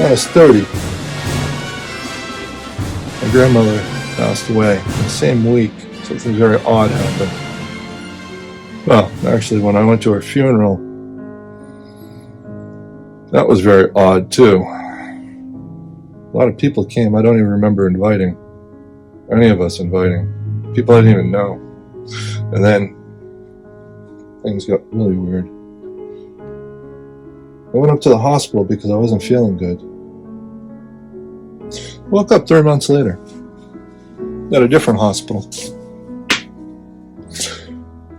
I was 30, my grandmother passed away in the same week. Something very odd happened. Well, actually, when I went to her funeral, that was very odd too. A lot of people came. I don't even remember inviting, any of us inviting. People I didn't even know. And then things got really weird. I went up to the hospital because I wasn't feeling good. Woke up 3 months later at a different hospital.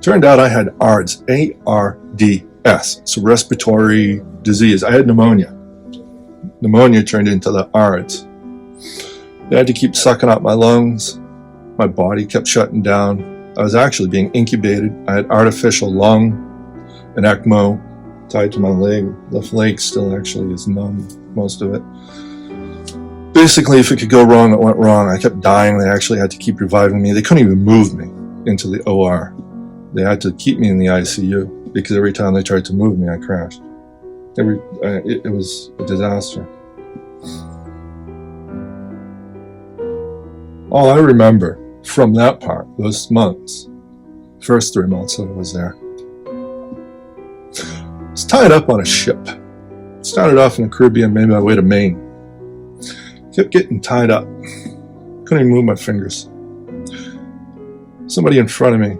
Turned out I had ARDS, A-R-D-S. It's a respiratory disease. I had pneumonia. Pneumonia turned into the ARDS. They had to keep sucking up my lungs. My body kept shutting down. I was actually being incubated. I had artificial lung, an ECMO tied to my leg. Left leg still actually is numb, most of it. Basically, if it could go wrong, it went wrong. I kept dying. They actually had to keep reviving me. They couldn't even move me into the OR. They had to keep me in the ICU because every time they tried to move me, I crashed. It was a disaster. All I remember from that part, those months, first 3 months that I was there, I was tied up on a ship. Started off in the Caribbean, made my way to Maine. Kept getting tied up. Couldn't even move my fingers. Somebody in front of me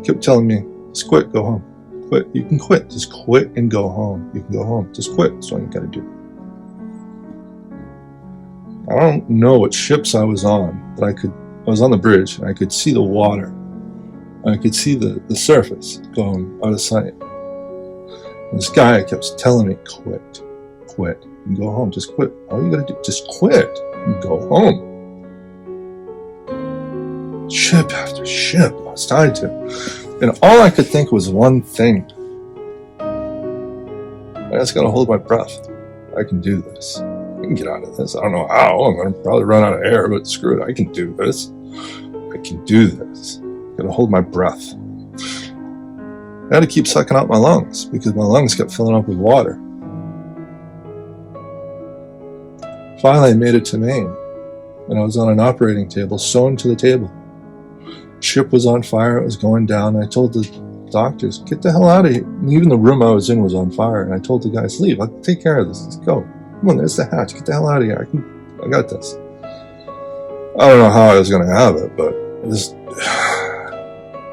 kept telling me, just quit, go home. Quit, you can quit. Just quit and go home. You can go home. Just quit. That's all you gotta do. I don't know what ships I was on, but I was on the bridge and I could see the water. I could see the surface going out of sight. And this guy kept telling me, quit, quit, and go home. Just quit. All you gotta do, just quit and go home. Ship after ship I was tied to. And all I could think was one thing. I just gotta hold my breath. I can do this. I can get out of this. I don't know how. I'm gonna probably run out of air, but screw it. I can do this. I can do this. I gotta hold my breath. I had to keep sucking out my lungs because my lungs kept filling up with water. Finally, I made it to Maine, and I was on an operating table, sewn to the table. Ship was on fire. It was going down. I told the doctors, get the hell out of here. And even the room I was in was on fire. And I told the guys, leave. I'll take care of this. Let's go. Come on, there's the hatch. Get the hell out of here. I got this. I don't know how I was going to have it, but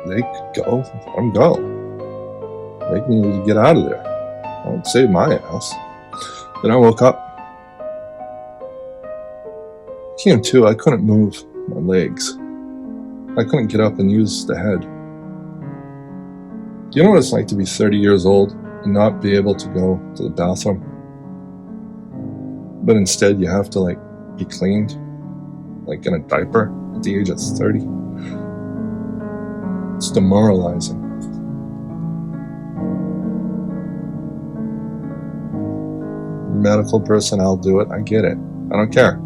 they could go. Let them go. They needed to get out of there. I would save my ass. Then I woke up. Came to, I couldn't move my legs. I couldn't get up and use the head. Do you know what it's like to be 30 years old and not be able to go to the bathroom? But instead you have to be cleaned, like in a diaper at the age of 30. It's demoralizing. Medical personnel do it, I get it. I don't care.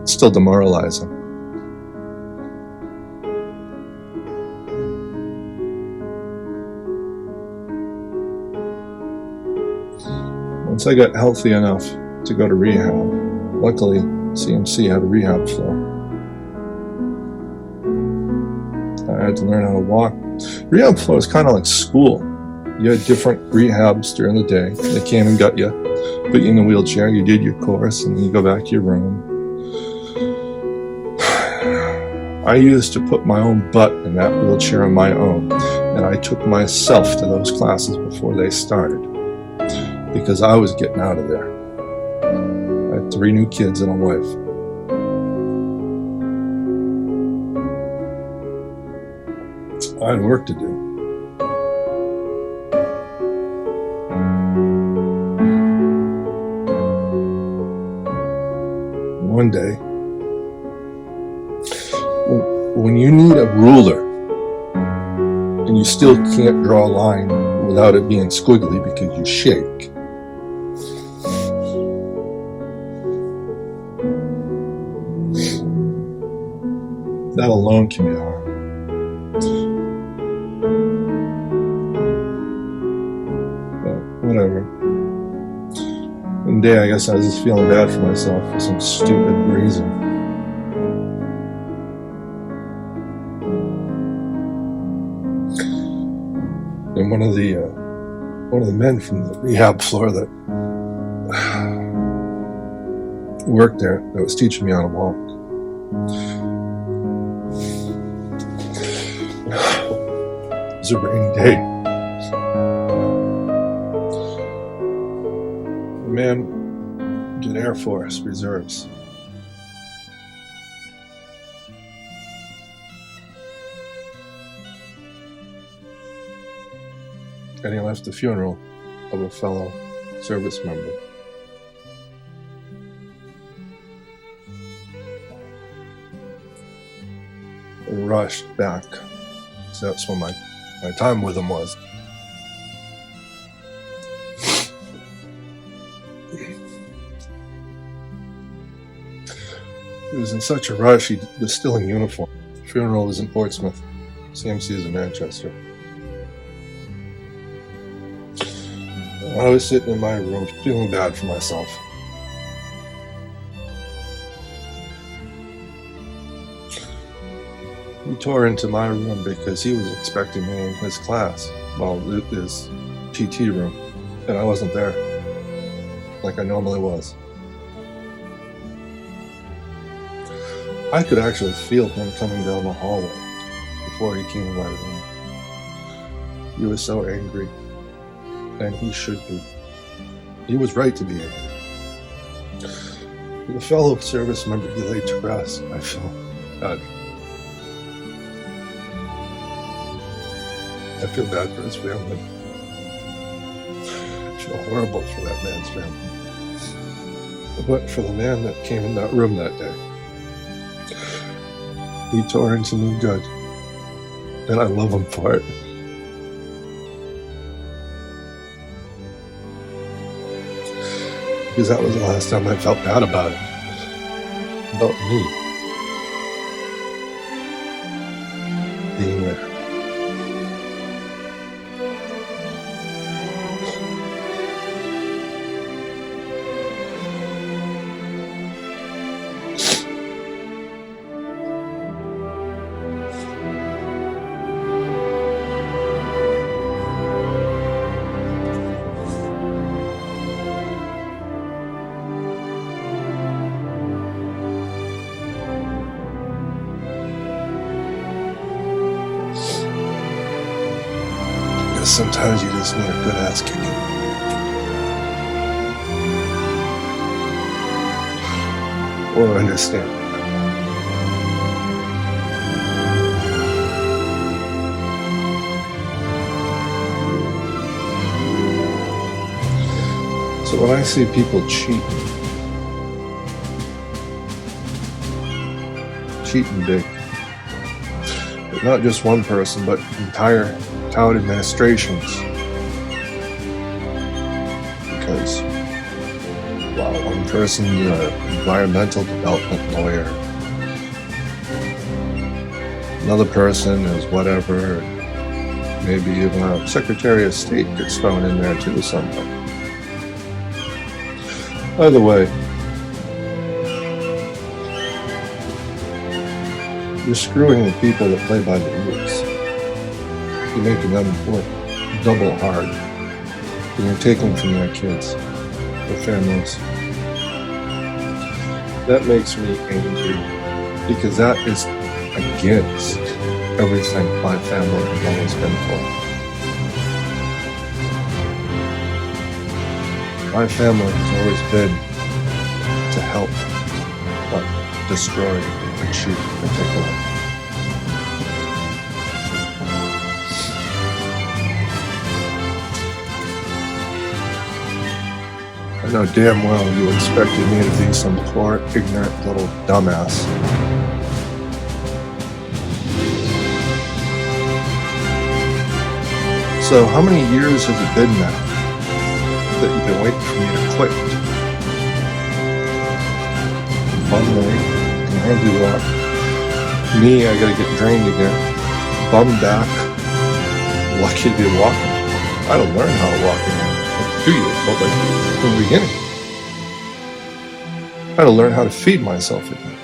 It's still demoralizing. Once I got healthy enough to go to rehab, luckily CMC had a rehab floor. I had to learn how to walk. Rehab floor is kind of like school. You had different rehabs during the day. They came and got you, put you in the wheelchair, you did your course, and then you go back to your room. I used to put my own butt in that wheelchair on my own, and I took myself to those classes before they started. Because I was getting out of there. I had 3 new kids and a wife. I had work to do. One day, when you need a ruler and you still can't draw a line without it being squiggly because you shake, that alone can be hard. But whatever. And One day, I guess I was just feeling bad for myself for some stupid reason. And one of the men from the rehab floor that worked there, that was teaching me how to walk, it was a rainy day. The man did Air Force Reserves. And he left the funeral of a fellow service member. And rushed back. So that's when my time with him was. He was in such a rush, he was still in uniform. The funeral was in Portsmouth. CMC is in Manchester. I was sitting in my room feeling bad for myself. He tore into my room because he was expecting me in his class, well, his PT room, and I wasn't there like I normally was. I could actually feel him coming down the hallway before he came in my room. He was so angry. And he should be. He was right to be angry. The fellow service member he laid to rest, I feel bad. I feel bad for his family. I feel horrible for that man's family. But for the man that came in that room that day, he tore into me good. And I love him for it. Because that was the last time I felt bad about it. About me. Being there. Sometimes you just need a good ass kicking. Or understand. So when I see people cheating big, but not just one person, but entire town administrations, because one person's an environmental development lawyer, another person is whatever, maybe even a Secretary of State gets thrown in there too somewhere. By the way, you're screwing the people that play by the rules. You're making them work double hard. And you're taking from their kids, their families. That makes me angry because that is against everything my family has always been for. My family has always been to help, not destroy and cheat and take away. I know damn well you expected me to be some poor, ignorant little dumbass. So how many years has it been now that you've been waiting for me to quit? Bum leg, can hardly walk. Me, I gotta get drained again. Bum back. Lucky to be walking. I don't learn how to walk anymore. 2 years, but like from the beginning. had to learn how to feed myself again.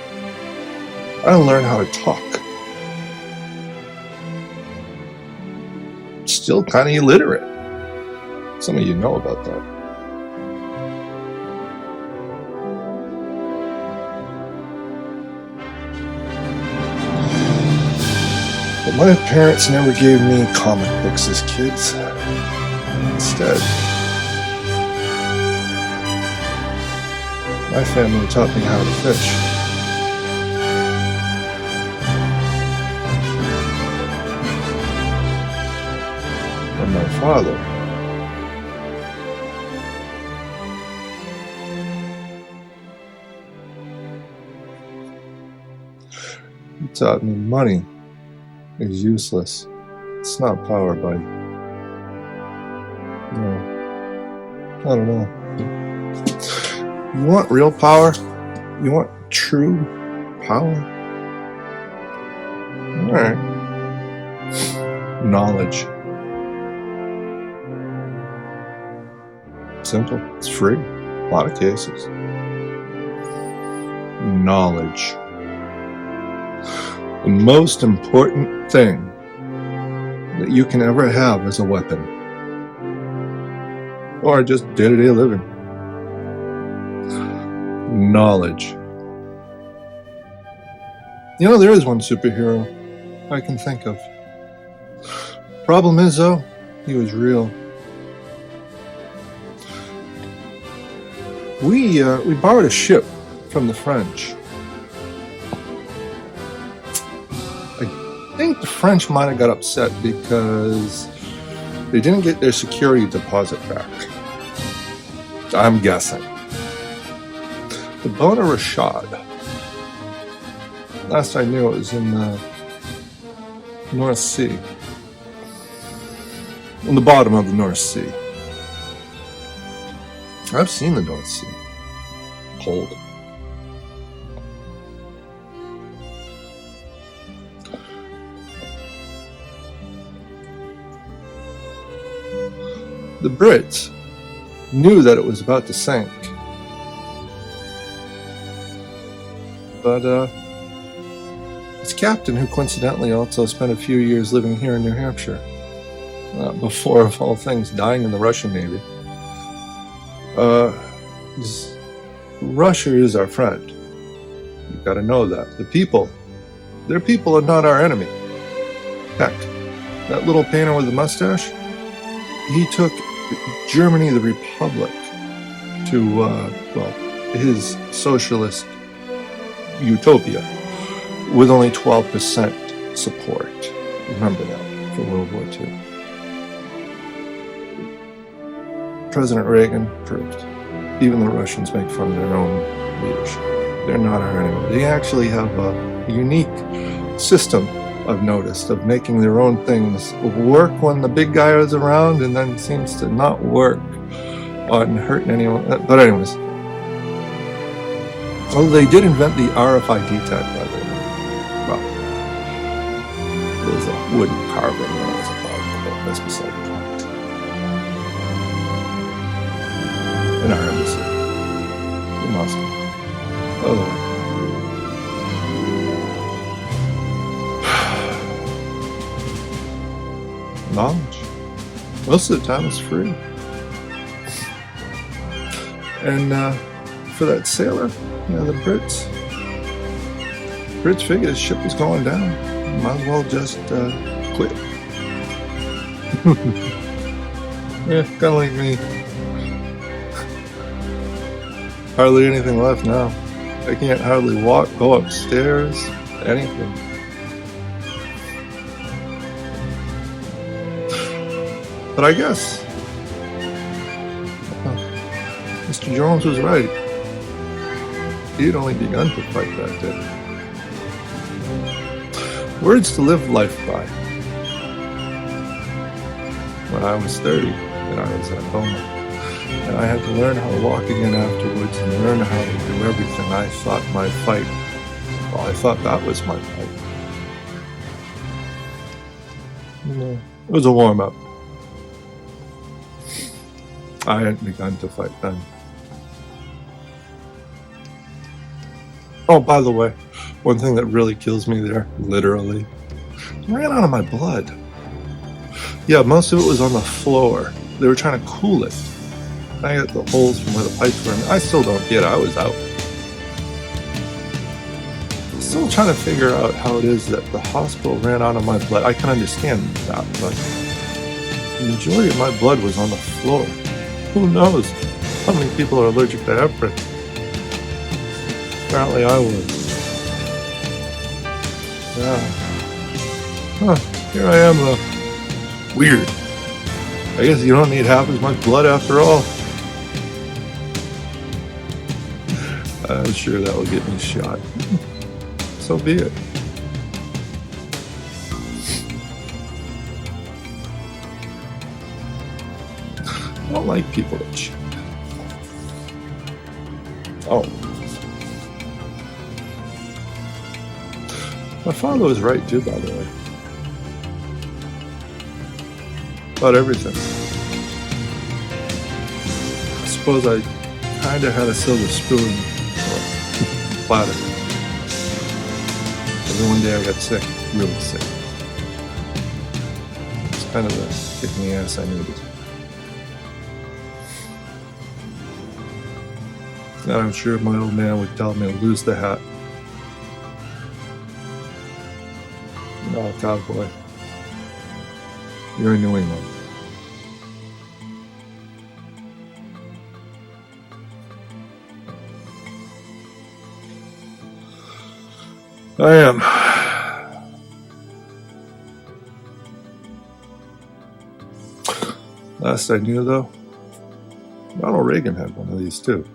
I had to learn how to talk. Still kind of illiterate. Some of you know about that. But my parents never gave me comic books as kids. Instead, my family taught me how to fish. And my father he taught me money is useless. It's not power, buddy. No. I don't know. You want real power? You want true power? Alright. Knowledge. Simple. It's free. A lot of cases. Knowledge. The most important thing that you can ever have as a weapon. Or just day-to-day living. Knowledge. You know, there is one superhero I can think of. Problem is, though, he was real. We borrowed a ship from the French. I think the French might have got upset because they didn't get their security deposit back. I'm guessing. The boat of Rashad. Last I knew, it was in the North Sea. On the bottom of the North Sea. I've seen the North Sea. Cold. The Brits knew that it was about to sink. But its captain, who coincidentally also spent a few years living here in New Hampshire, before, of all things, dying in the Russian Navy, Russia is our friend. You've got to know that. Their people are not our enemy. Heck, that little painter with the mustache, he took Germany, the Republic, to, his socialist utopia with only 12% support. Remember that for World War II. President Reagan proved. Even the Russians make fun of their own leadership. They're not our enemy. They actually have a unique system, I've noticed, of making their own things work when the big guy is around and then seems to not work on hurting anyone. But anyways. Well, they did invent the RFID tag, by the way. Well, it was a wooden carving when it was about, but that's beside the point. In our embassy. In Moscow. By the way. Knowledge. Most of the time it's free. And for that sailor, the Brits figured his ship was going down. Might as well just quit. Yeah, kind of like me. Hardly anything left now. I can't hardly walk, go upstairs, anything. But I guess Mr. Jones was right. He had only begun to fight that day. Words to live life by. When I was 30 and I was at coma, and I had to learn how to walk again afterwards and learn how to do everything I thought my fight. Well, I thought that was my fight. It was a warm-up. I hadn't begun to fight then. Oh, by the way, one thing that really kills me there, literally, ran out of my blood. Yeah, most of it was on the floor. They were trying to cool it. I got the holes from where the pipes were in. I still don't get it. I was out. Still trying to figure out how it is that the hospital ran out of my blood. I can understand that, but the majority of my blood was on the floor. Who knows how many people are allergic to heparin? Apparently I was. Yeah. Huh, here I am though. Weird. I guess you don't need half as much blood after all. I'm sure that will get me shot. So be it. I don't like people that cheat. Oh. My father was right too, by the way. About everything. I suppose I kinda had a silver spoon or platter. And then one day I got sick, really sick. It's kind of a kick in the ass I needed. And I'm sure my old man would tell me to lose the hat. No, cowboy. You're in New England. I am. Last I knew, though, Ronald Reagan had one of these too.